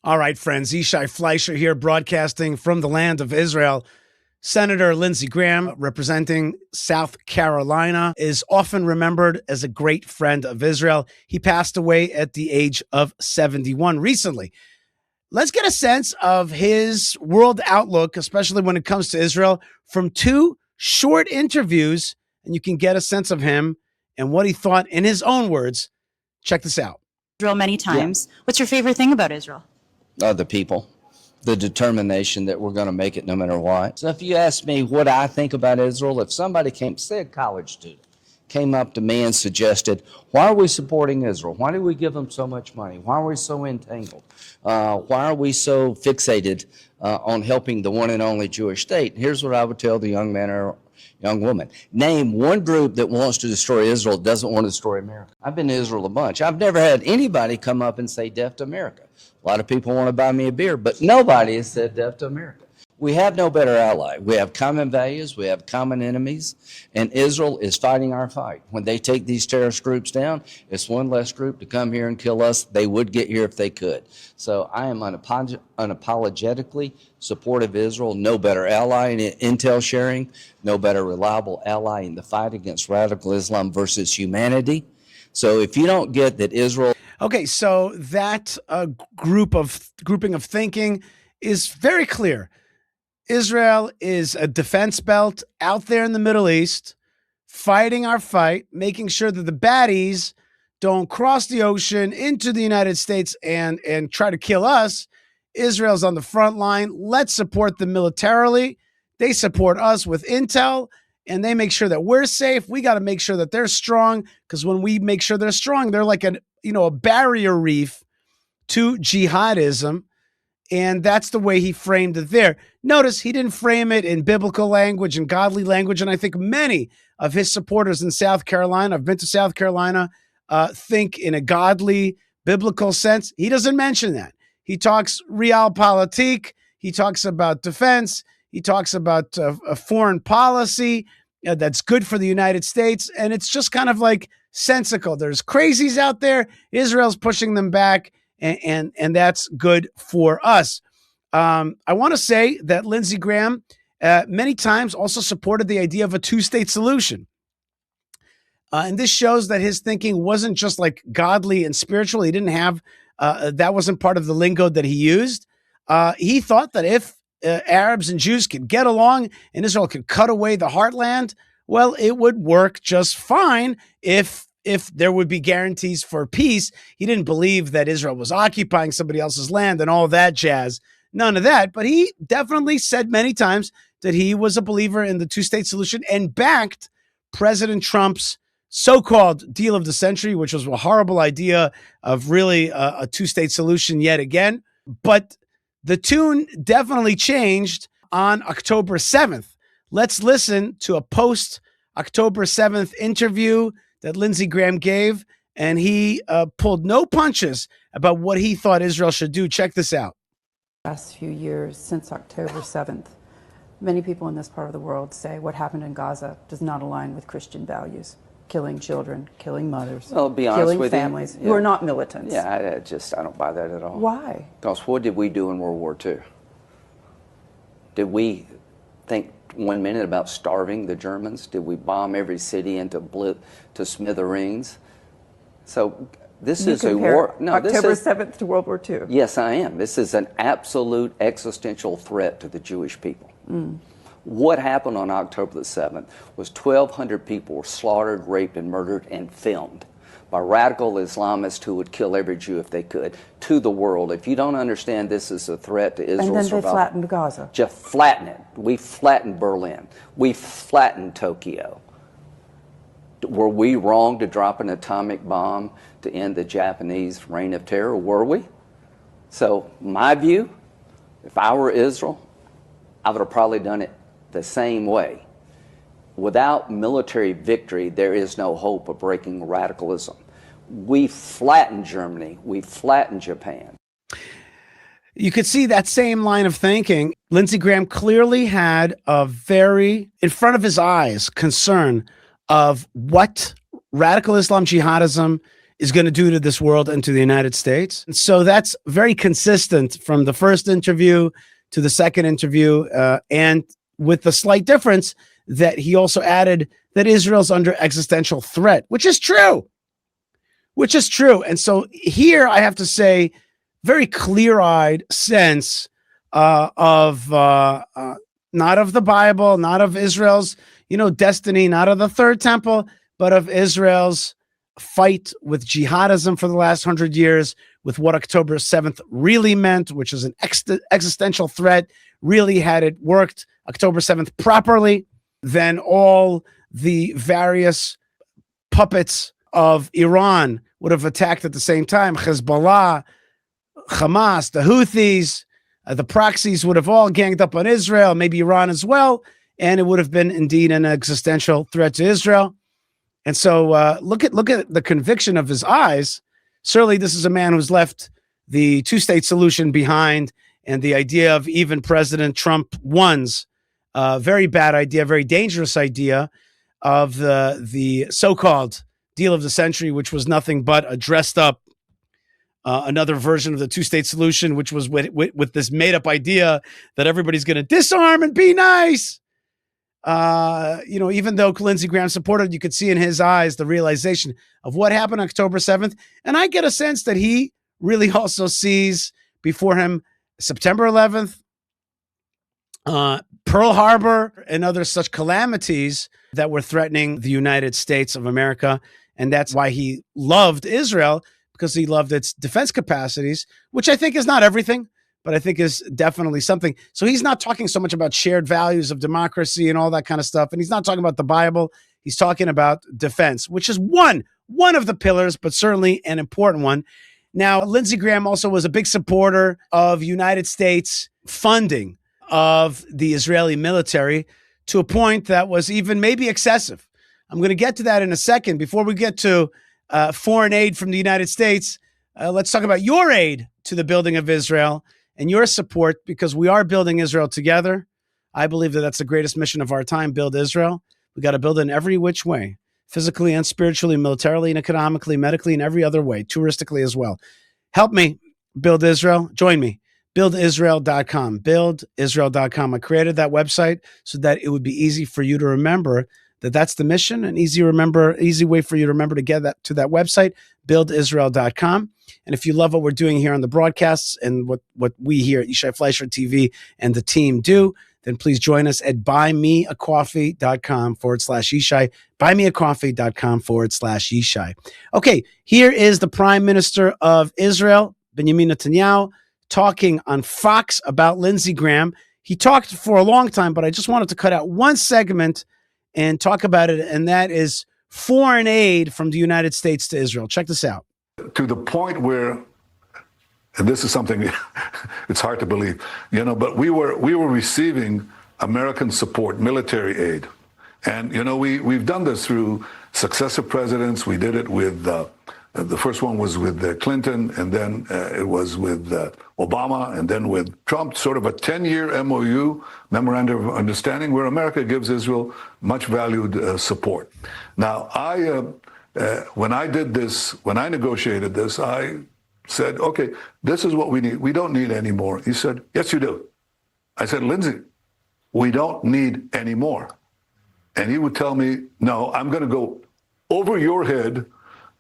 All right, friends, Yishai Fleischer here, broadcasting from the land of Israel. Senator Lindsey Graham, representing South Carolina, is often remembered as a great friend of Israel. He passed away at the age of 71 recently. Let's get a sense of his world outlook, especially when it comes to Israel, from two short interviews, and you can get a sense of him and what he thought in his own words. Check this out. Israel many times. Yeah. What's your favorite thing about Israel? The people, the determination that we're going to make it no matter what. So if you ask me what I think about Israel, if somebody came, say a college student, came up to me and suggested, why are we supporting Israel? Why do we give them so much money? Why are we so entangled? Why are we so fixated on helping the one and only Jewish state? Here's what I would tell the young man or young woman. Name one group that wants to destroy Israel, doesn't want to destroy America. I've been to Israel a bunch. I've never had anybody come up and say death to America. A lot of people want to buy me a beer, but nobody has said death to America. We have no better ally. We have common values. We have common enemies. And Israel is fighting our fight. When they take these terrorist groups down, it's one less group to come here and kill us. They would get here if they could. So I am unapologetically supportive of Israel. No better ally in intel sharing. No better reliable ally in the fight against radical Islam versus humanity. So if you don't get that Israel... Okay, so that grouping of thinking is very clear. Israel is a defense belt out there in the Middle East, fighting our fight, making sure that the baddies don't cross the ocean into the United States and try to kill us. Israel's on the front line. Let's support them militarily. They support us with intel, and they make sure that we're safe. We got to make sure that they're strong, because when we make sure they're strong, they're like a barrier reef to jihadism. And that's the way he framed it there. Notice he didn't frame it in biblical language and godly language. And I think many of his supporters in South Carolina, I've been to South Carolina, think in a godly, biblical sense. He doesn't mention that. He talks realpolitik. He talks about defense. He talks about a foreign policy that's good for the United States. And it's just kind of like sensical. There's crazies out there. Israel's pushing them back. And that's good for us. I want to say that Lindsey Graham many times also supported the idea of a two-state solution. And this shows that his thinking wasn't just like godly and spiritual. He didn't have, that wasn't part of the lingo that he used. He thought that if Arabs and Jews could get along and Israel could cut away the heartland, well, it would work just fine if there would be guarantees for peace. He didn't believe that Israel was occupying somebody else's land and all that jazz. None of that. But he definitely said many times that he was a believer in the two-state solution and backed President Trump's so-called deal of the century, which was a horrible idea of really a two-state solution yet again. But the tune definitely changed on October 7th. Let's listen to a post-October 7th interview that Lindsey Graham gave, and he pulled no punches about what he thought Israel should do. Check this out. Last few years, since October 7th, many people in this part of the world say what happened in Gaza does not align with Christian values. Killing children, killing mothers, Well, to be honest killing with families you, who are not militants. Yeah, I don't buy that at all. Why? Because what did we do in World War II? Did we think 1 minute about starving the Germans? Did we bomb every city into smithereens? So this is a war. No, October 7th to World War II. Yes, I am. This is an absolute existential threat to the Jewish people. What happened on October the 7th was 1,200 people were slaughtered, raped, and murdered and filmed by radical Islamists who would kill every Jew if they could, to the world. If you don't understand this is a threat to Israel's And then survival, they flattened Gaza. just flatten it. We flattened Berlin. We flattened Tokyo. Were we wrong to drop an atomic bomb to end the Japanese reign of terror? Were we? So my view, if I were Israel, I would have probably done it the same way. Without military victory, there is no hope of breaking radicalism. We flattened Germany. We flattened Japan. You could see that same line of thinking. Lindsey Graham clearly had a very, in front of his eyes, concern of what radical Islam jihadism is going to do to this world and to the United States. And so that's very consistent from the first interview to the second interview, and with the slight difference that he also added that Israel's under existential threat, which is true. And so here I have to say, very clear-eyed sense of not of the Bible, not of Israel's, destiny, not of the third temple, but of Israel's fight with jihadism for the last 100 years, with what October 7th really meant, which is an existential threat. Really, had it worked October 7th properly, then all the various puppets of Iran would have attacked at the same time. Hezbollah, Hamas, the Houthis, the proxies would have all ganged up on Israel, maybe Iran as well, and it would have been indeed an existential threat to Israel. And so look at the conviction of his eyes. Certainly, this is a man who's left the two-state solution behind, and the idea of even President Trump one's very bad idea, very dangerous idea of the so-called deal of the century, which was nothing but a dressed-up another version of the two-state solution, which was with this made-up idea that everybody's going to disarm and be nice. Even though Lindsey Graham supported, you could see in his eyes the realization of what happened October 7th. And I get a sense that he really also sees before him September 11th, Pearl Harbor, and other such calamities that were threatening the United States of America. And that's why he loved Israel, because he loved its defense capacities, which I think is not everything, but I think is definitely something. So he's not talking so much about shared values of democracy and all that kind of stuff. And he's not talking about the Bible. He's talking about defense, which is one of the pillars, but certainly an important one. Now, Lindsey Graham also was a big supporter of United States funding of the Israeli military to a point that was even maybe excessive. I'm going to get to that in a second. Before we get to foreign aid from the United States, let's talk about your aid to the building of Israel and your support, because we are building Israel together. I believe that that's the greatest mission of our time, build Israel. We got to build it in every which way, physically and spiritually, militarily and economically, medically, and every other way, touristically as well. Help me build Israel. Join me. BuildIsrael.com. BuildIsrael.com. I created that website so that it would be easy for you to remember that that's the mission, an easy way for you to remember to get that to that website, BuildIsrael.com. And if you love what we're doing here on the broadcasts and what we here at Yishai Fleischer TV and the team do, then please join us at buymeacoffee.com/Yishai, buymeacoffee.com/Yishai. Okay, here is the Prime Minister of Israel, Benjamin Netanyahu, talking on Fox about Lindsey Graham. He talked for a long time, but I just wanted to cut out one segment and talk about it, and that is foreign aid from the United States to Israel. Check this out. To the point where, and this is something it's hard to believe, but we were receiving American support, military aid. And, we've done this through successive presidents. We did it with, the first one was with Clinton, and then it was with Obama, and then with Trump, sort of a 10-year MOU, Memorandum of Understanding, where America gives Israel much valued support. Now, when I negotiated this, I said, okay, this is what we need. We don't need any more. He said, yes, you do. I said, Lindsey, we don't need any more. And he would tell me, no, I'm going to go over your head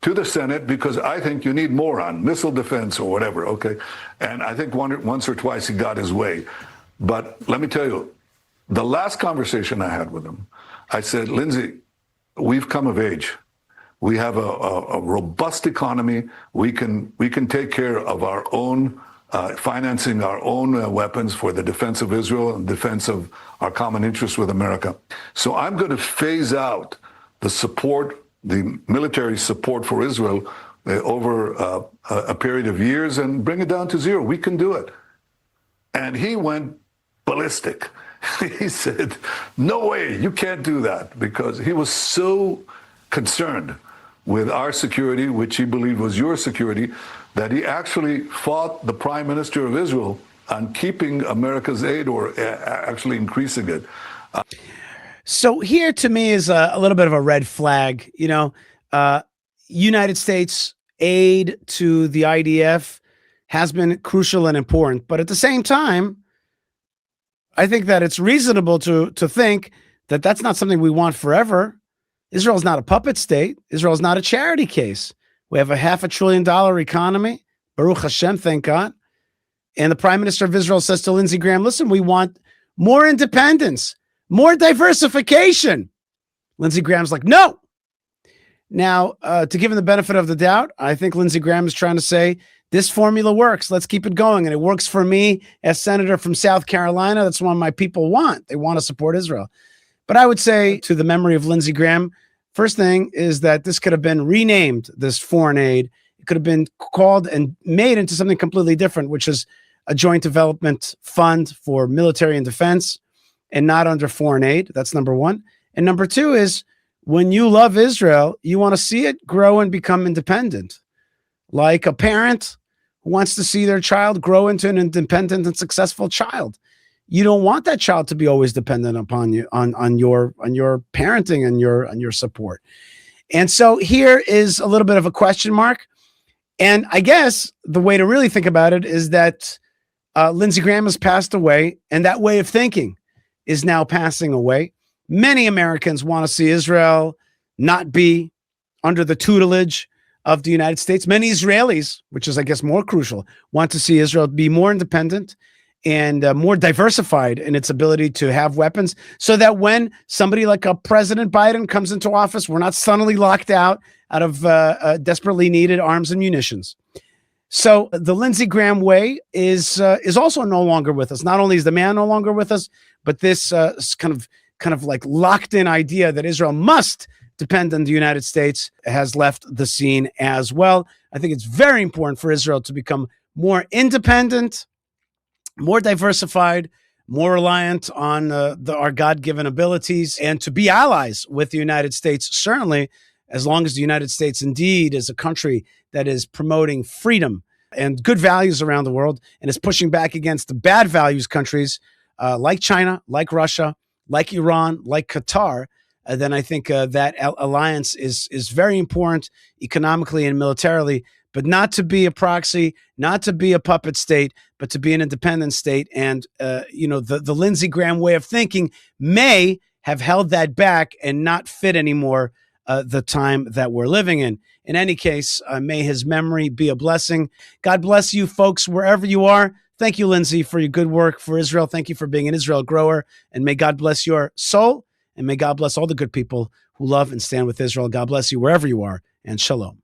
to the Senate because I think you need more on missile defense or whatever, okay? And I think once or twice he got his way. But let me tell you, the last conversation I had with him, I said, Lindsey, we've come of age. We have a robust economy. We can take care of our own financing our own weapons for the defense of Israel and defense of our common interests with America. So I'm going to phase out the support, the military support for Israel over a period of years and bring it down to zero. We can do it. And he went ballistic. He said, no way, you can't do that, because he was so concerned with our security, which he believed was your security, that he actually fought the Prime Minister of Israel on keeping America's aid or actually increasing it. So here to me is a little bit of a red flag. United States aid to the IDF has been crucial and important. But at the same time, I think that it's reasonable to think that that's not something we want forever. Israel's not a puppet state. Israel's not a charity case. We have a $500 billion economy. Baruch Hashem, thank God. And the Prime Minister of Israel says to Lindsey Graham, listen, we want more independence, more diversification. Lindsey Graham's like, no. Now, to give him the benefit of the doubt, I think Lindsey Graham is trying to say, this formula works. Let's keep it going. And it works for me as senator from South Carolina. That's what my people want. They want to support Israel. But I would say, to the memory of Lindsey Graham, first thing is that this could have been renamed, this foreign aid. It could have been called and made into something completely different, which is a joint development fund for military and defense, and not under foreign aid. That's number one. And number two is, when you love Israel, you want to see it grow and become independent. Like a parent who wants to see their child grow into an independent and successful child. You don't want that child to be always dependent upon you, on your parenting and your support. And so here is a little bit of a question mark. And I guess the way to really think about it is that Lindsey Graham has passed away, and that way of thinking is now passing away. Many Americans want to see Israel not be under the tutelage of the United States. Many Israelis, which is, I guess, more crucial, want to see Israel be more independent and more diversified in its ability to have weapons, so that when somebody like a President Biden comes into office, we're not suddenly locked out of desperately needed arms and munitions. So the Lindsey Graham way is also no longer with us. Not only is the man no longer with us, but this kind of like locked in idea that Israel must depend on the United States has left the scene as well. I think it's very important for Israel to become more independent, more diversified, more reliant on our God-given abilities, and to be allies with the United States, certainly, as long as the United States indeed is a country that is promoting freedom and good values around the world and is pushing back against the bad values countries like China, like Russia, like Iran, like Qatar, then I think that alliance is very important economically and militarily, but not to be a proxy, not to be a puppet state, but to be an independent state. And, the Lindsey Graham way of thinking may have held that back and not fit anymore the time that we're living in. In any case, may his memory be a blessing. God bless you folks, wherever you are. Thank you, Lindsey, for your good work for Israel. Thank you for being an Israel grower. And may God bless your soul. And may God bless all the good people who love and stand with Israel. God bless you wherever you are. And shalom.